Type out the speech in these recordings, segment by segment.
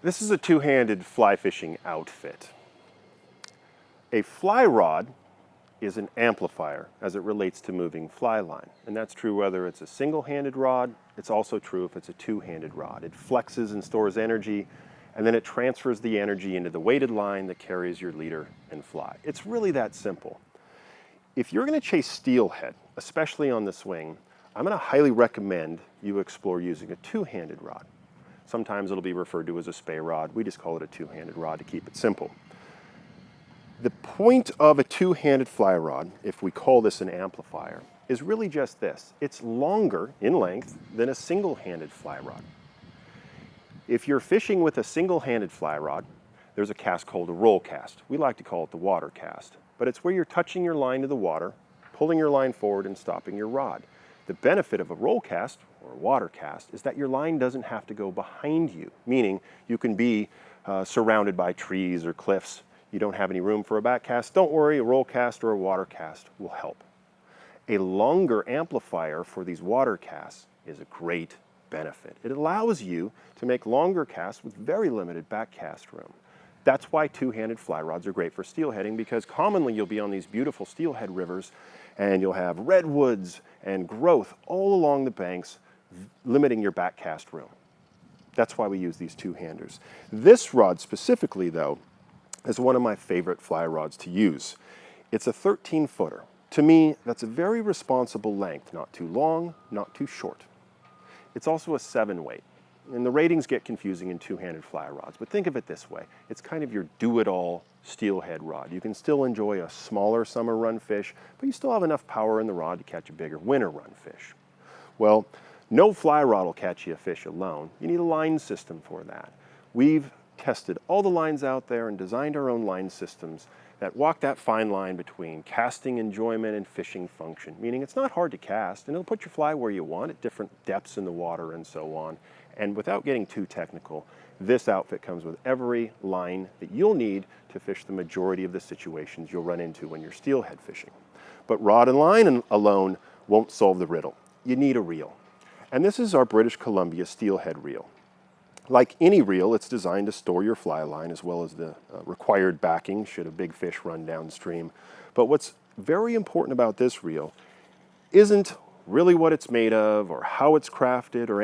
This is a two-handed fly fishing outfit. A fly rod is an amplifier as it relates to moving fly line. And that's true whether it's a single-handed rod, it's also true if it's a two-handed rod. It flexes and stores energy, and then it transfers the energy into the weighted line that carries your leader and fly. It's really that simple. If you're going to chase steelhead, especially on the swing, I'm going to highly recommend you explore using a two-handed rod. Sometimes it'll be referred to as a Spey rod. We just call it a two-handed rod to keep it simple. The point of a two-handed fly rod, if we call this an amplifier, is really just this. It's longer in length than a single-handed fly rod. If you're fishing with a single-handed fly rod, there's a cast called a roll cast. We like to call it the water cast, but it's where you're touching your line to the water, pulling your line forward and stopping your rod. The benefit of a roll cast or a water cast is that your line doesn't have to go behind you, meaning you can be surrounded by trees or cliffs. You don't have any room for a back cast. Don't worry, a roll cast or a water cast will help. A longer amplifier for these water casts is a great benefit. It allows you to make longer casts with very limited back cast room. That's why two-handed fly rods are great for steelheading, because commonly you'll be on these beautiful steelhead rivers and you'll have redwoods and growth all along the banks, limiting your back cast room. That's why we use these two-handers. This rod specifically, though, is one of my favorite fly rods to use. It's a 13-footer. To me, that's a very responsible length, not too long, not too short. It's also a 7-weight. And the ratings get confusing in two-handed fly rods, but think of it this way. It's kind of your do-it-all steelhead rod. You can still enjoy a smaller summer run fish, but you still have enough power in the rod to catch a bigger winter run fish. Well, no fly rod will catch you a fish alone. You need a line system for that. We've tested all the lines out there and designed our own line systems that walk that fine line between casting enjoyment and fishing function, meaning it's not hard to cast, and it'll put your fly where you want at different depths in the water and so on. And without getting too technical, this outfit comes with every line that you'll need to fish the majority of the situations you'll run into when you're steelhead fishing. But rod and line alone won't solve the riddle. You need a reel. And this is our British Columbia steelhead reel. Like any reel, it's designed to store your fly line as well as the required backing should a big fish run downstream. But what's very important about this reel isn't really what it's made of or how it's crafted or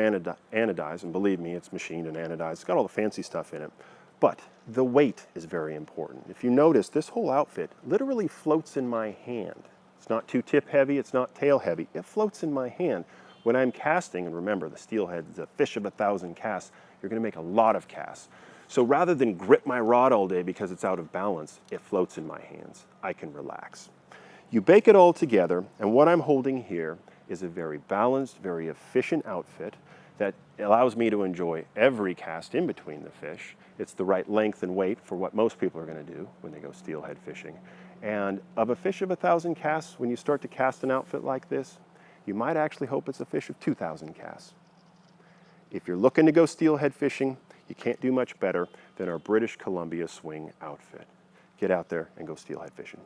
anodized, and believe me, it's machined and anodized. It's got all the fancy stuff in it. But the weight is very important. If you notice, this whole outfit literally floats in my hand. It's not too tip heavy, it's not tail heavy. It floats in my hand. When I'm casting, and remember, the steelhead is a fish of 1,000 casts, you're going to make a lot of casts. So rather than grip my rod all day because it's out of balance, it floats in my hands. I can relax. You bake it all together, and what I'm holding here is a very balanced, very efficient outfit that allows me to enjoy every cast in between the fish. It's the right length and weight for what most people are going to do when they go steelhead fishing. And of a fish of 1,000 casts, when you start to cast an outfit like this, you might actually hope it's a fish of 2,000 casts. If you're looking to go steelhead fishing, you can't do much better than our British Columbia swing outfit. Get out there and go steelhead fishing.